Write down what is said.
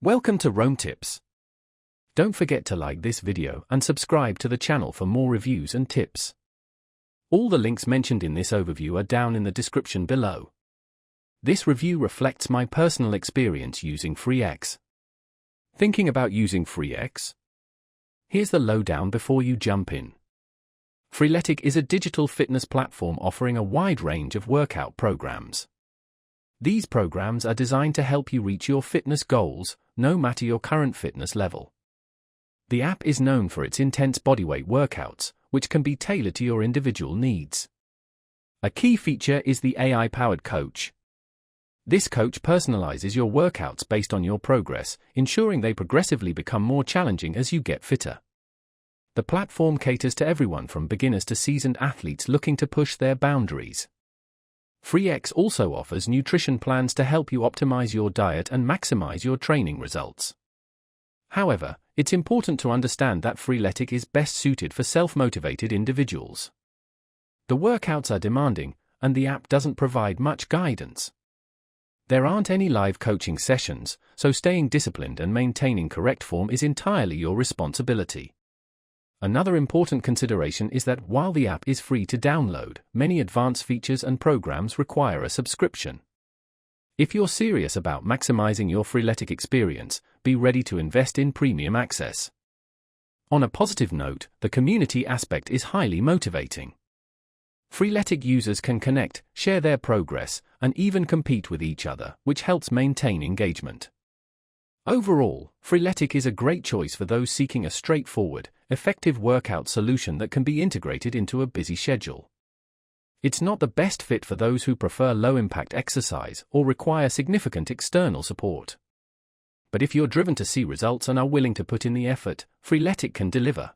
Welcome to Rome Tips. Don't forget to like this video and subscribe to the channel for more reviews and tips. All the links mentioned in this overview are down in the description below. This review reflects my personal experience using Freeletics. Thinking about using Freeletics? Here's the lowdown before you jump in. Freeletics is a digital fitness platform offering a wide range of workout programs. These programs are designed to help you reach your fitness goals, no matter your current fitness level. The app is known for its intense bodyweight workouts, which can be tailored to your individual needs. A key feature is the AI-powered coach. This coach personalizes your workouts based on your progress, ensuring they progressively become more challenging as you get fitter. The platform caters to everyone from beginners to seasoned athletes looking to push their boundaries. Freeletics also offers nutrition plans to help you optimize your diet and maximize your training results. However, it's important to understand that Freeletics is best suited for self-motivated individuals. The workouts are demanding, and the app doesn't provide much guidance. There aren't any live coaching sessions, so staying disciplined and maintaining correct form is entirely your responsibility. Another important consideration is that while the app is free to download, many advanced features and programs require a subscription. If you're serious about maximizing your Freeletics experience, be ready to invest in premium access. On a positive note, the community aspect is highly motivating. Freeletics users can connect, share their progress, and even compete with each other, which helps maintain engagement. Overall, Freeletics is a great choice for those seeking a straightforward, effective workout solution that can be integrated into a busy schedule. It's not the best fit for those who prefer low-impact exercise or require significant external support. But if you're driven to see results and are willing to put in the effort, Freeletics can deliver.